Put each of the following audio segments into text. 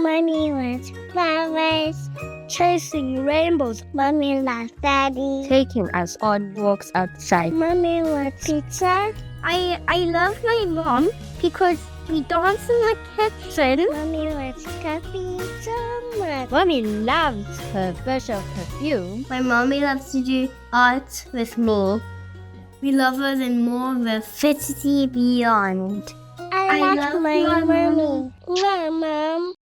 Mommy loves flowers. Chasing rainbows. Mommy loves Daddy. Taking us on walks outside. Mommy loves pizza. I love my mom because we dance in the kitchen. Mommy loves coffee so much. Mommy loves her special perfume. My mommy loves to do art with me. We love her in more of infinity beyond. I love my mommy. Love, Mom.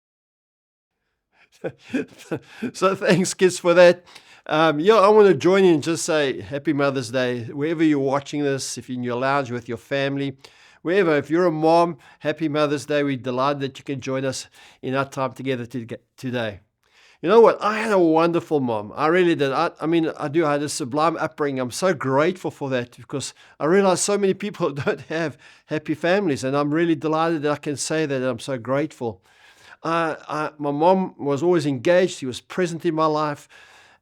So thanks, kids, for that. I want to join in and just say Happy Mother's Day. Wherever you're watching this, if you're in your lounge with your family, wherever, if you're a mom, Happy Mother's Day. We're delighted that you can join us in our time together today. You know what? I had a wonderful mom. I really did. I had a sublime upbringing. I'm so grateful for that because I realize so many people don't have happy families, and I'm really delighted that I can say that I'm so grateful. My mom was always engaged. She was present in my life.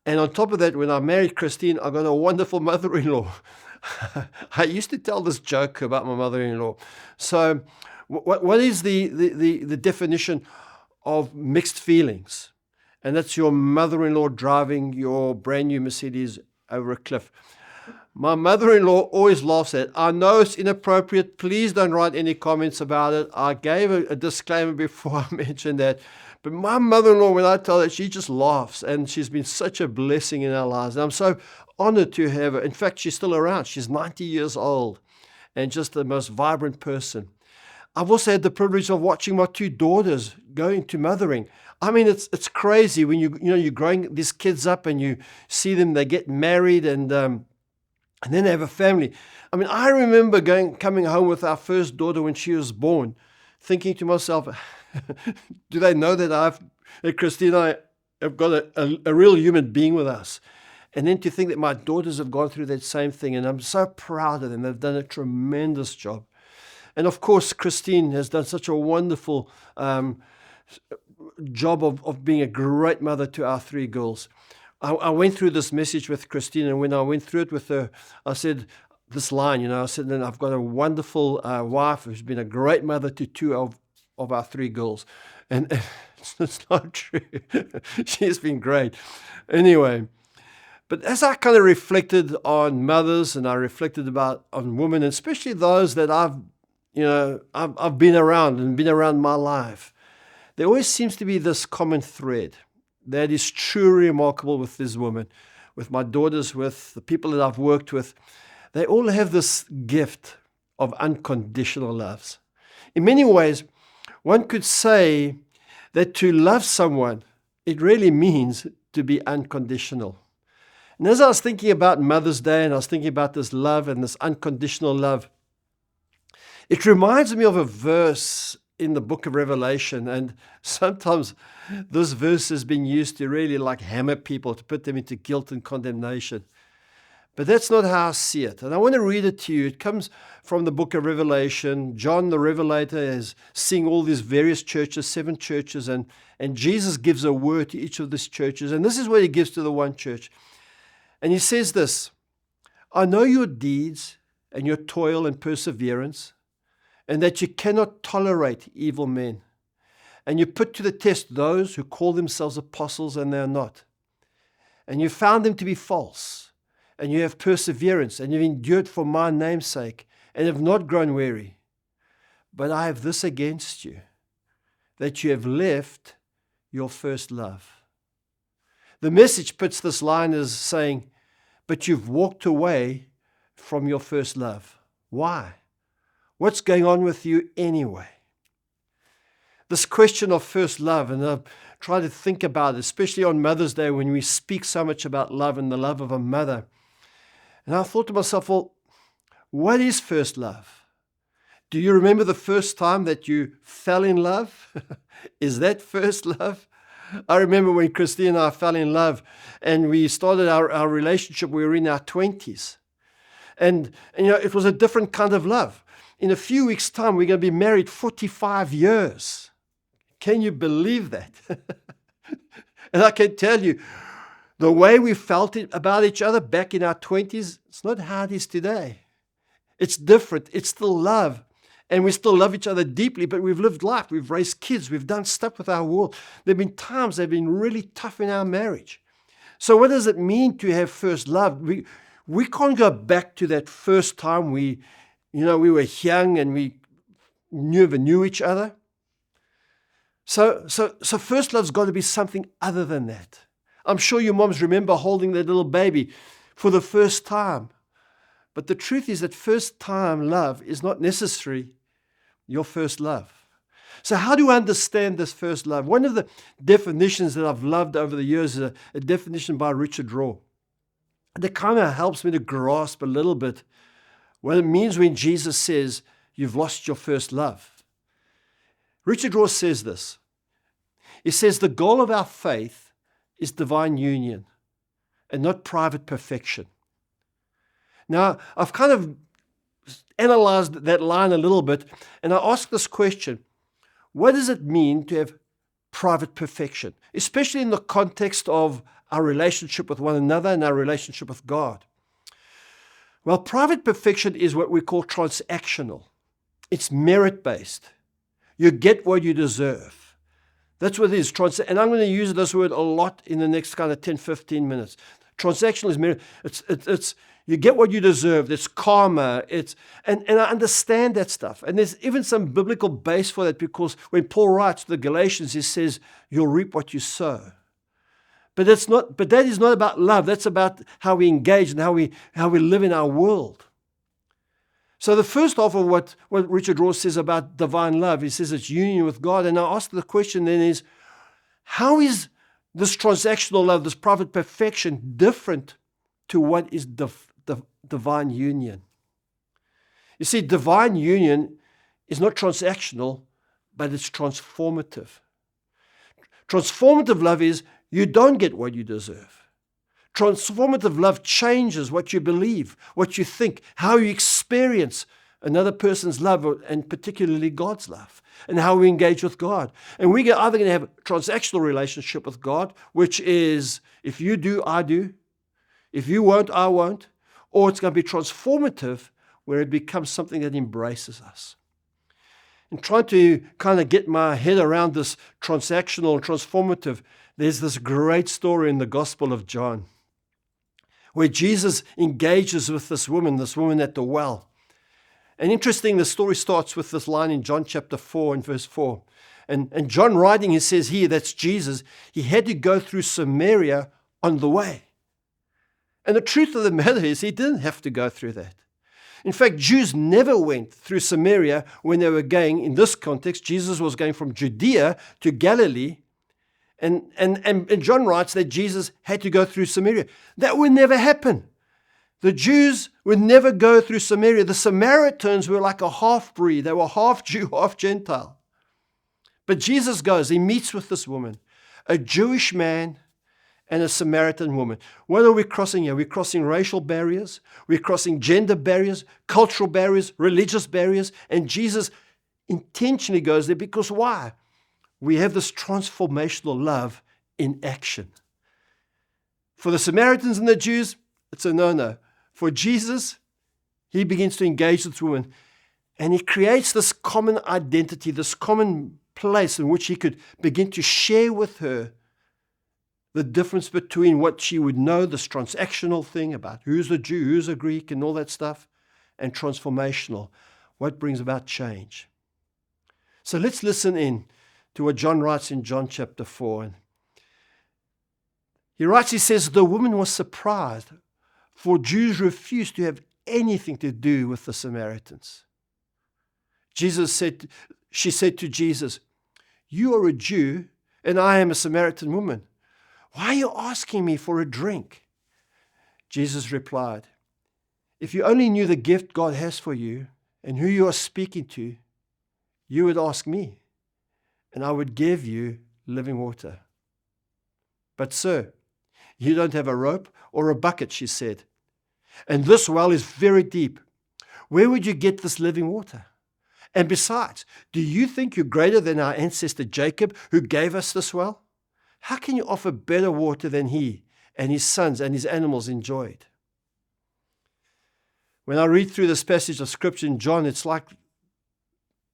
And on top of that, when I married Christine, I got a wonderful mother-in-law. I used to tell this joke about my mother-in-law. So what is the definition of mixed feelings? And that's your mother-in-law driving your brand new Mercedes over a cliff. My mother-in-law always laughs at it. I know it's inappropriate. Please don't write any comments about it. I gave a disclaimer before I mentioned that. But my mother-in-law, when I tell her, she just laughs. And she's been such a blessing in our lives. And I'm so honored to have her. In fact, she's still around. She's 90 years old and just the most vibrant person. I've also had the privilege of watching my two daughters go into mothering. I mean, it's crazy when you're growing these kids up and you see them, they get married and then they have a family. I mean, I remember coming home with our first daughter when she was born, thinking to myself, do they know that Christine and I have got a real human being with us? And then to think that my daughters have gone through that same thing, and I'm so proud of them. They've done a tremendous job. And of course, Christine has done such a wonderful job of being a great mother to our three girls. I went through this message with Christine, and when I went through it with her, I said this line, I said, and I've got a wonderful wife who's been a great mother to two of our three girls. And it's not true. She's been great. Anyway, but as I kind of reflected on mothers and I reflected on women, and especially those that I've been around my life, there always seems to be this common thread that is truly remarkable with this woman, with my daughters, with the people that I've worked with. They all have this gift of unconditional loves. In many ways, one could say that to love someone, it really means to be unconditional. And as I was thinking about Mother's Day and I was thinking about this love and this unconditional love, it reminds me of a verse in the book of Revelation, and sometimes this verse has been used to really hammer people, to put them into guilt and condemnation. But that's not how I see it. And I want to read it to you. It comes from the book of Revelation. John the Revelator is seeing all these various churches, 7 churches, and Jesus gives a word to each of these churches. And this is what he gives to the one church. And he says this, I know your deeds and your toil and perseverance, and that you cannot tolerate evil men. And you put to the test those who call themselves apostles and they are not. And you found them to be false. And you have perseverance, and you've endured for my name's sake, and have not grown weary. But I have this against you, that you have left your first love. The Message puts this line as saying, but you've walked away from your first love. Why? What's going on with you anyway? This question of first love, and I've tried to think about it, especially on Mother's Day when we speak so much about love and the love of a mother. And I thought to myself, well, what is first love? Do you remember the first time that you fell in love? Is that first love? I remember when Christine and I fell in love and we started our relationship, we were in our 20s. And it was a different kind of love. In a few weeks' time, we're going to be married 45 years. Can you believe that? And I can tell you, the way we felt about each other back in our 20s, it's not how it is today. It's different. It's still love. And we still love each other deeply, but we've lived life. We've raised kids. We've done stuff with our world. There have been times that have been really tough in our marriage. So what does it mean to have first love? We can't go back to that first time we were young and we never knew each other. So first love's got to be something other than that. I'm sure your moms remember holding that little baby for the first time. But the truth is that first time love is not necessarily your first love. So how do I understand this first love? One of the definitions that I've loved over the years is a definition by Richard Rohr. That kind of helps me to grasp a little bit what it means when Jesus says, you've lost your first love. Richard Rohr says this. He says, the goal of our faith is divine union and not private perfection. Now, I've kind of analyzed that line a little bit, and I ask this question. What does it mean to have private perfection, especially in the context of our relationship with one another and our relationship with God? Well, private perfection is what we call transactional. It's merit-based. You get what you deserve. That's what it is. And I'm going to use this word a lot in the next kind of 10, 15 minutes. Transactional is merit. It's you get what you deserve. It's karma. And I understand that stuff. And there's even some biblical base for that, because when Paul writes to the Galatians, he says, you'll reap what you sow. But that is not about love. That's about how we engage and how we live in our world. So the first half of what Richard Rohr says about divine love, he says it's union with God. And I ask the question then is, how is this transactional love, this private perfection, different to what is divine union? You see, divine union is not transactional, but it's transformative. Transformative love is you don't get what you deserve. Transformative love changes what you believe, what you think, how you experience another person's love, and particularly God's love, and how we engage with God. And we are either going to have a transactional relationship with God, which is if you do, I do. If you won't, I won't. Or it's going to be transformative, where it becomes something that embraces us. And trying to kind of get my head around this transactional and transformative, there's this great story in the Gospel of John, where Jesus engages with this woman at the well. And interesting, the story starts with this line in John chapter 4 and verse 4. And John writing, he says here, that's Jesus, he had to go through Samaria on the way. And the truth of the matter is, he didn't have to go through that. In fact, Jews never went through Samaria when they were going, in this context, Jesus was going from Judea to Galilee. And John writes that Jesus had to go through Samaria. That would never happen. The Jews would never go through Samaria. The Samaritans were like a half-breed. They were half Jew, half Gentile. But Jesus goes, he meets with this woman, a Jewish man and a Samaritan woman. What are we crossing here? We're crossing racial barriers. We're crossing gender barriers, cultural barriers, religious barriers. And Jesus intentionally goes there because why? We have this transformational love in action. For the Samaritans and the Jews, it's a no-no. For Jesus, he begins to engage with this woman, and he creates this common identity, this common place in which he could begin to share with her the difference between what she would know, this transactional thing about who's a Jew, who's a Greek, and all that stuff, and transformational, what brings about change. So let's listen in to what John writes in John chapter 4. And he writes, he says, the woman was surprised, for Jews refused to have anything to do with the Samaritans. She said to Jesus, you are a Jew, and I am a Samaritan woman. Why are you asking me for a drink? Jesus replied, if you only knew the gift God has for you and who you are speaking to, you would ask me, and I would give you living water. But sir, you don't have a rope or a bucket, she said, and this well is very deep. Where would you get this living water? And besides, do you think you're greater than our ancestor Jacob, who gave us this well? How can you offer better water than he and his sons and his animals enjoyed? When I read through this passage of Scripture in John, it's like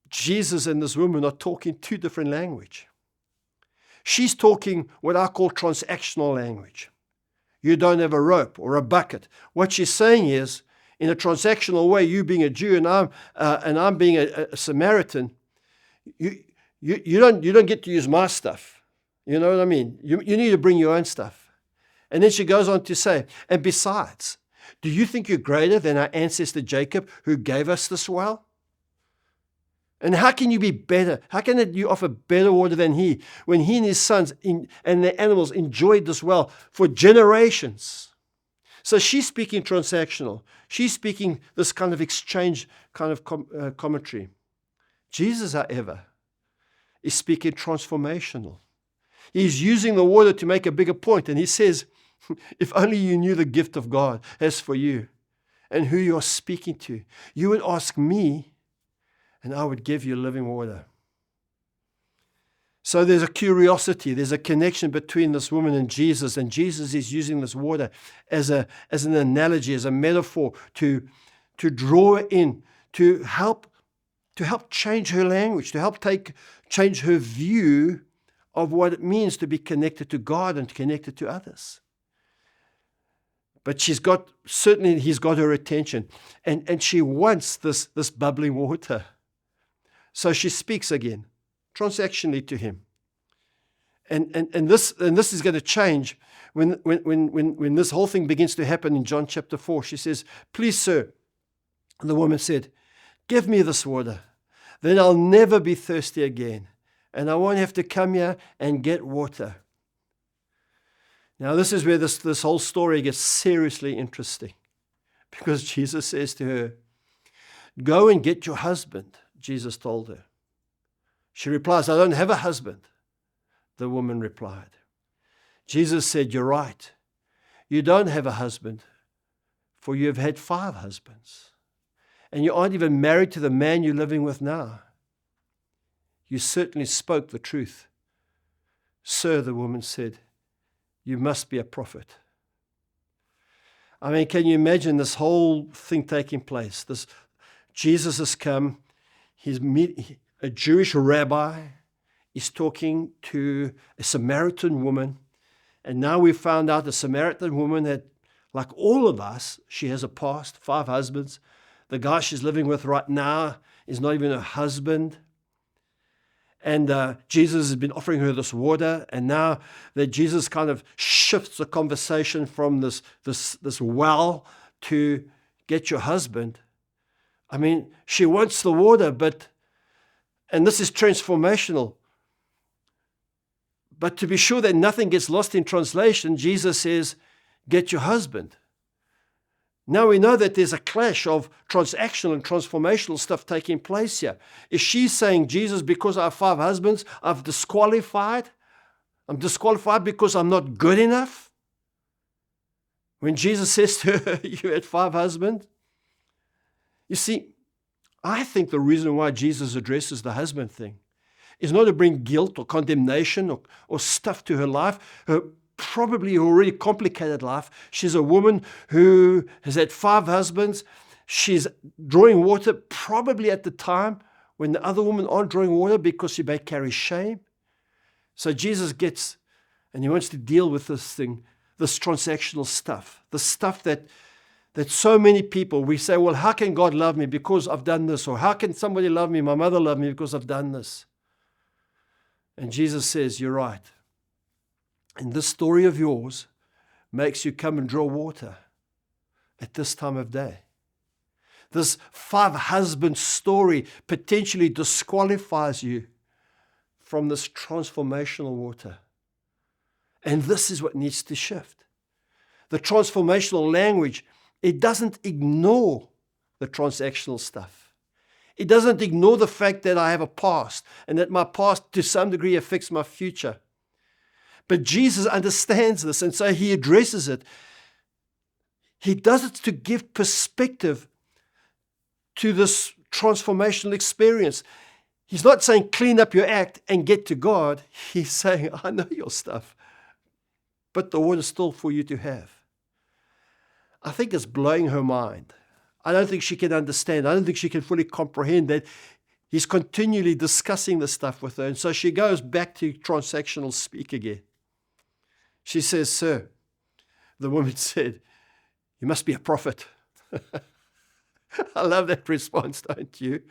Jesus and this woman are talking two different language. She's talking what I call transactional language. You don't have a rope or a bucket. What she's saying is, in a transactional way, you being a Jew and I'm being a Samaritan, you don't get to use my stuff. You know what I mean? You need to bring your own stuff. And then she goes on to say, and besides, do you think you're greater than our ancestor Jacob who gave us this well? And how can you be better? How can you offer better water than he, when he and his sons and their animals enjoyed this well for generations? So she's speaking transactional. She's speaking this kind of exchange kind of commentary. Jesus, however, is speaking transformational. He's using the water to make a bigger point. And he says, if only you knew the gift of God as for you and who you're speaking to, you would ask me and I would give you living water. So there's a curiosity, there's a connection between this woman and Jesus is using this water as an analogy, as a metaphor to draw her in, to help change her language, to help change her view of what it means to be connected to God and connected to others. But he's got her attention, and she wants this bubbling water. So she speaks again, transactionally to him. And this is going to change when this whole thing begins to happen in John chapter 4. She says, please, sir, the woman said, give me this water. Then I'll never be thirsty again. And I won't have to come here and get water. Now this is where this whole story gets seriously interesting. Because Jesus says to her, go and get your husband, Jesus told her. She replies, I don't have a husband. The woman replied. Jesus said, you're right. You don't have a husband, for you have had 5 husbands. And you aren't even married to the man you're living with now. You certainly spoke the truth. Sir, the woman said, you must be a prophet. I mean, can you imagine this whole thing taking place? Jesus has come. He's a Jewish rabbi. He's talking to a Samaritan woman. And now we've found out the Samaritan woman had, like all of us, she has a past, 5 husbands. The guy she's living with right now is not even her husband. And Jesus has been offering her this water. And now that Jesus kind of shifts the conversation from this well to get your husband. I mean, she wants the water, and this is transformational. But to be sure that nothing gets lost in translation, Jesus says, get your husband. Now we know that there's a clash of transactional and transformational stuff taking place here. Is she saying, Jesus, because I have 5 husbands, I'm disqualified? I'm disqualified because I'm not good enough? When Jesus says to her, you had 5 husbands? You see, I think the reason why Jesus addresses the husband thing is not to bring guilt or condemnation or stuff to her life, her probably already complicated life. She's a woman who has had 5 husbands. She's drawing water probably at the time when the other women aren't drawing water because she may carry shame. So Jesus gets, and he wants to deal with this thing, this transactional stuff, the stuff that so many people, we say, well, how can God love me because I've done this? Or how can somebody love me? My mother loved me because I've done this. And Jesus says, you're right. And this story of yours makes you come and draw water at this time of day. This 5 husband story potentially disqualifies you from this transformational water. And this is what needs to shift. The transformational language, it doesn't ignore the transactional stuff. It doesn't ignore the fact that I have a past and that my past to some degree affects my future. But Jesus understands this, and so he addresses it. He does it to give perspective to this transformational experience. He's not saying clean up your act and get to God. He's saying, I know your stuff, but the water's still for you to have. I think it's blowing her mind. I don't think she can understand. I don't think she can fully comprehend that He's continually discussing this stuff with her. And so she goes back to transactional speak again. She says, "Sir," the woman said, "you must be a prophet." I love that response, don't you?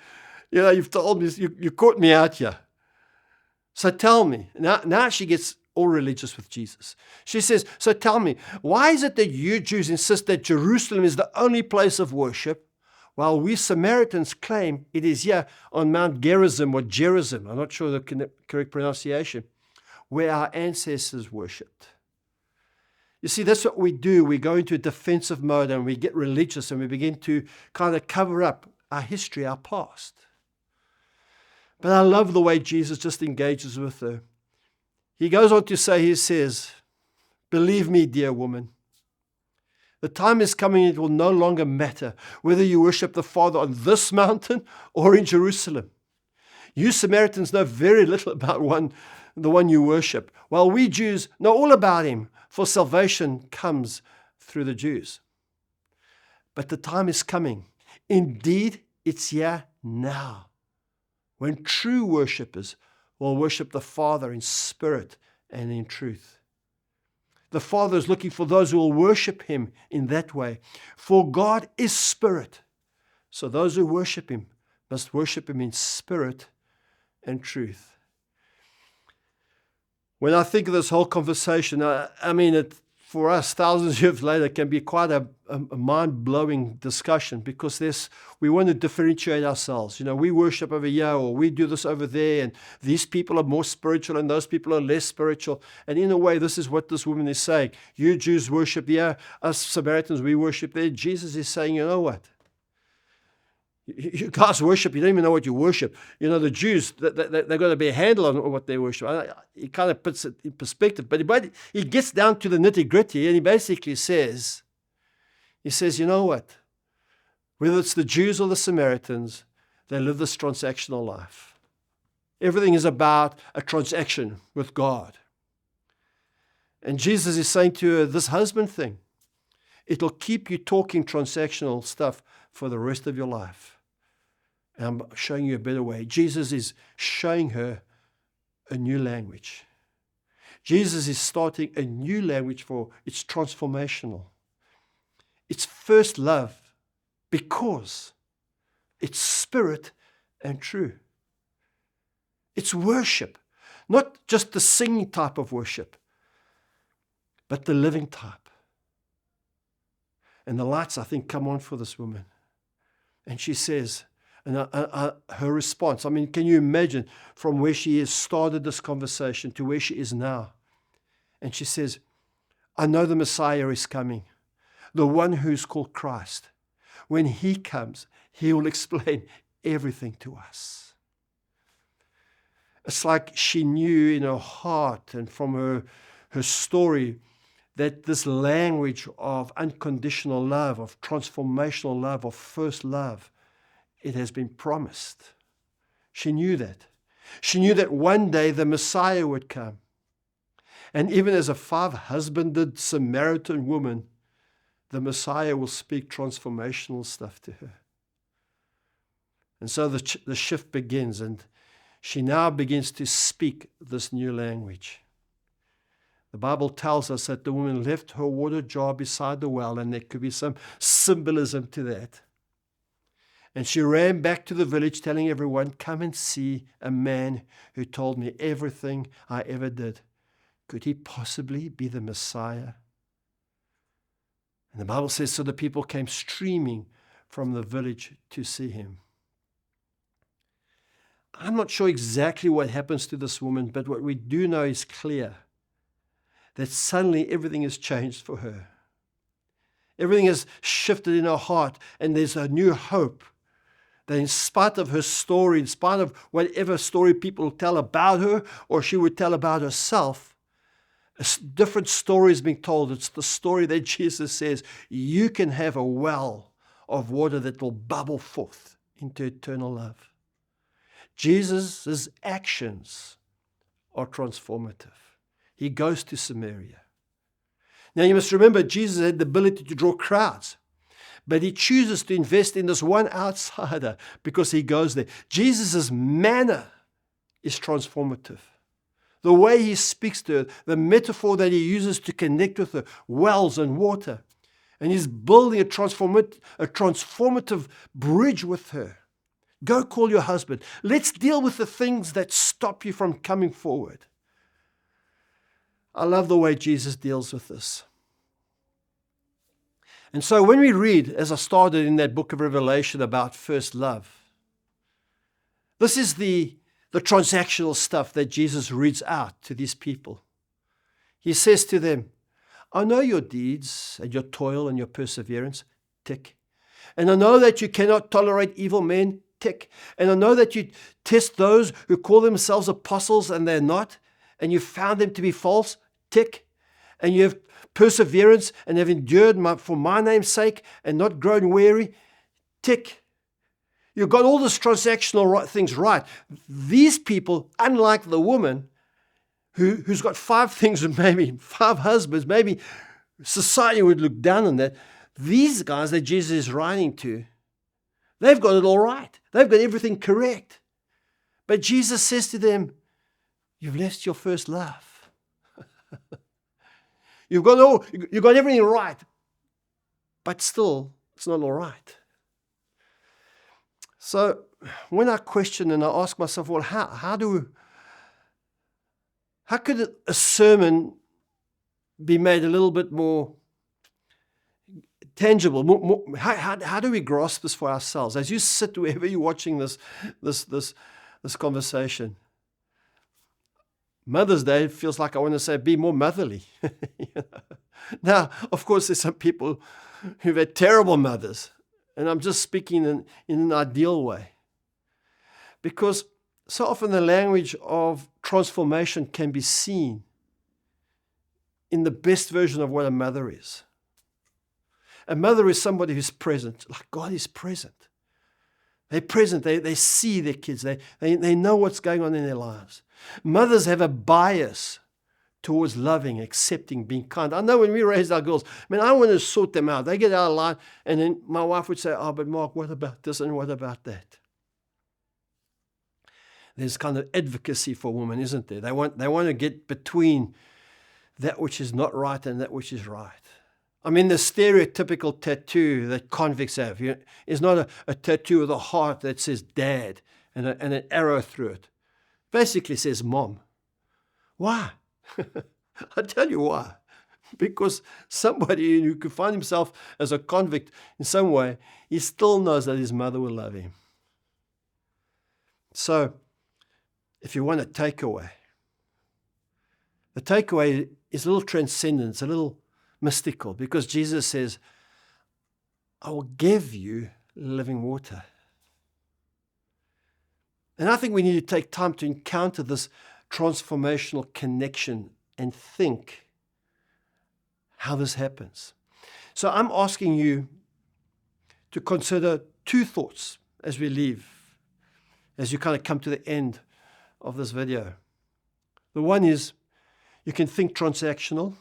You know, you've told me, you caught me out here. So tell me. Now she gets all religious with Jesus. She says, "So tell me, why is it that you Jews insist that Jerusalem is the only place of worship, while we Samaritans claim it is here on Mount Gerizim or Gerizim," I'm not sure the correct pronunciation, "where our ancestors worshipped?" You see, that's what we do. We go into a defensive mode and we get religious and we begin to kind of cover up our history, our past. But I love the way Jesus just engages with her. He goes on to say, he says, "Believe me, dear woman, the time is coming, it will no longer matter whether you worship the Father on this mountain or in Jerusalem. You Samaritans know very little about the one you worship, while we Jews know all about him, for salvation comes through the Jews. But the time is coming. Indeed, it's here now, when true worshippers will worship the Father in spirit and in truth. The Father is looking for those who will worship him in that way. For God is spirit. So those who worship him must worship him in spirit and truth." When I think of this whole conversation, I mean, for us, thousands of years later, can be quite a mind-blowing discussion, because we want to differentiate ourselves. You know, we worship over here, or we do this over there, and these people are more spiritual and those people are less spiritual. And in a way, this is what this woman is saying. You Jews worship here, us Samaritans, we worship there. Jesus is saying, you know what? You guys worship, you don't even know what you worship. You know, the Jews, they've got to be a handle on what they worship. He kind of puts it in perspective. But he gets down to the nitty-gritty, and he basically says, you know what? Whether it's the Jews or the Samaritans, they live this transactional life. Everything is about a transaction with God. And Jesus is saying to her, this husband thing, it'll keep you talking transactional stuff for the rest of your life. And I'm showing you a better way. Jesus is showing her a new language. Jesus is starting a new language for it's transformational. It's first love because it's spirit and true. It's worship, not just the singing type of worship, but the living type. And the lights, I think, come on for this woman. And she says, and her response, I mean, can you imagine from where she has started this conversation to where she is now? And she says, I know the Messiah is coming, the one who's called Christ. When he comes, he will explain everything to us. It's like she knew in her heart and from her story that this language of unconditional love, of transformational love, of first love, it has been promised. She knew that. She knew that one day the Messiah would come. And even as a five-husbanded Samaritan woman, the Messiah will speak transformational stuff to her. And so the shift begins, and she now begins to speak this new language. The Bible tells us that the woman left her water jar beside the well, and there could be some symbolism to that. And she ran back to the village telling everyone, come and see a man who told me everything I ever did. Could he possibly be the Messiah? And the Bible says, so the people came streaming from the village to see him. I'm not sure exactly what happens to this woman, but what we do know is clear, that suddenly everything has changed for her. Everything has shifted in her heart, and there's a new hope that in spite of her story, in spite of whatever story people tell about her or she would tell about herself, a different story is being told. It's the story that Jesus says, you can have a well of water that will bubble forth into eternal love. Jesus' actions are transformative. He goes to Samaria. Now you must remember, Jesus had the ability to draw crowds. But he chooses to invest in this one outsider because he goes there. Jesus' manner is transformative. The way he speaks to her, the metaphor that he uses to connect with her, wells and water. And he's building a transformative bridge with her. Go call your husband. Let's deal with the things that stop you from coming forward. I love the way Jesus deals with this. And so when we read, as I started in that book of Revelation about first love, this is the transactional stuff that Jesus reads out to these people. He says to them, I know your deeds and your toil and your perseverance, tick. And I know that you cannot tolerate evil men, tick. And I know that you test those who call themselves apostles and they're not, and you found them to be false, tick. And you have perseverance and have endured for my name's sake and not grown weary, tick. You've got all these transactional things right. These people, unlike the woman who's got 5 things and maybe 5 husbands, maybe society would look down on that. These guys that Jesus is writing to, they've got it all right. They've got everything correct. But Jesus says to them, you've left your first love. You've got everything right, but still, it's not all right. So when I question and I ask myself, well, how could a sermon be made a little bit more tangible? How do we grasp this for ourselves? As you sit wherever you're watching this conversation, Mother's Day feels like I want to say, be more motherly. Now, of course, there's some people who've had terrible mothers, and I'm just speaking in an ideal way. Because so often the language of transformation can be seen in the best version of what a mother is. A mother is somebody who's present, like God is present. They're present. They see their kids. They know what's going on in their lives. Mothers have a bias towards loving, accepting, being kind. I know when we raised our girls, I want to sort them out. They get out of line, and then my wife would say, oh, but Mark, what about this and what about that? There's kind of advocacy for women, isn't there? They want to get between that which is not right and that which is right. The stereotypical tattoo that convicts have is not a tattoo with a heart that says dad and an arrow through it. Basically says mom. Why? I'll tell you why. Because somebody who could find himself as a convict in some way, he still knows that his mother will love him. So, if you want a takeaway, the takeaway is a little transcendent, it's a little mystical, because Jesus says, I will give you living water. And I think we need to take time to encounter this transformational connection and think how this happens. So I'm asking you to consider 2 thoughts as we leave, as you kind of come to the end of this video. The one is, you can think transactional.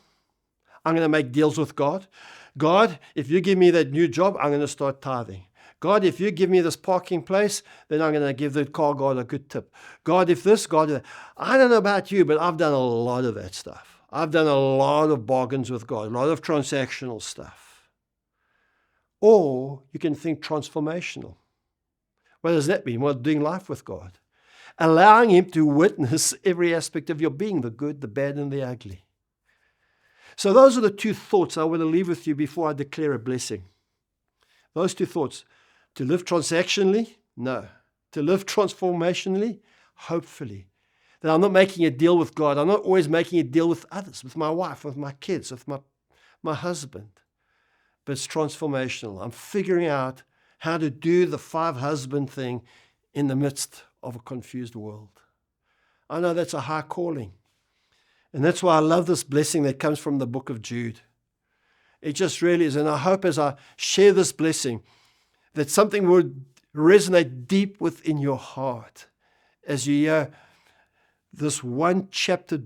I'm going to make deals with God. God, if you give me that new job, I'm going to start tithing. God, if you give me this parking place, then I'm going to give the car guy a good tip. God, if this, God, that. I don't know about you, but I've done a lot of that stuff. I've done a lot of bargains with God, a lot of transactional stuff. Or you can think transformational. What does that mean? Well, doing life with God. Allowing Him to witness every aspect of your being, the good, the bad, and the ugly. So those are the 2 thoughts I want to leave with you before I declare a blessing. Those 2 thoughts. To live transactionally? No. To live transformationally? Hopefully. That I'm not making a deal with God. I'm not always making a deal with others, with my wife, with my kids, with my husband. But it's transformational. I'm figuring out how to do the 5 husband thing in the midst of a confused world. I know that's a high calling. And that's why I love this blessing that comes from the book of Jude. It just really is. And I hope as I share this blessing, that something would resonate deep within your heart as you hear this 1 chapter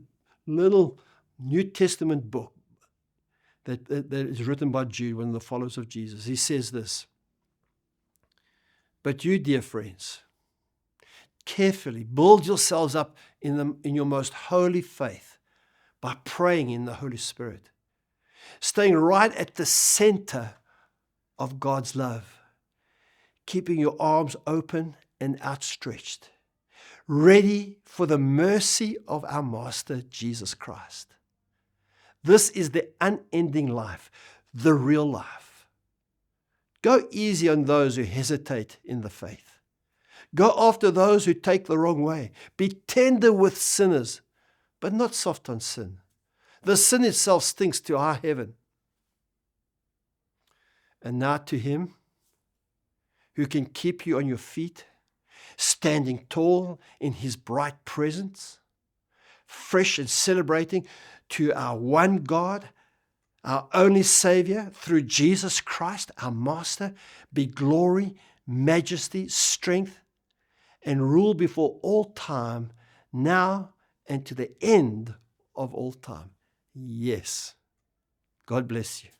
little New Testament book that is written by Jude, one of the followers of Jesus. He says this, "But you, dear friends, carefully build yourselves up in your most holy faith by praying in the Holy Spirit, staying right at the center of God's love, keeping your arms open and outstretched, ready for the mercy of our Master Jesus Christ. This is the unending life, the real life. Go easy on those who hesitate in the faith. Go after those who take the wrong way. Be tender with sinners, but not soft on sin. The sin itself stinks to our heaven." And now to Him who can keep you on your feet, standing tall in His bright presence, fresh and celebrating, to our one God, our only Savior, through Jesus Christ, our Master, be glory, majesty, strength, and rule before all time, now and to the end of all time. Yes. God bless you.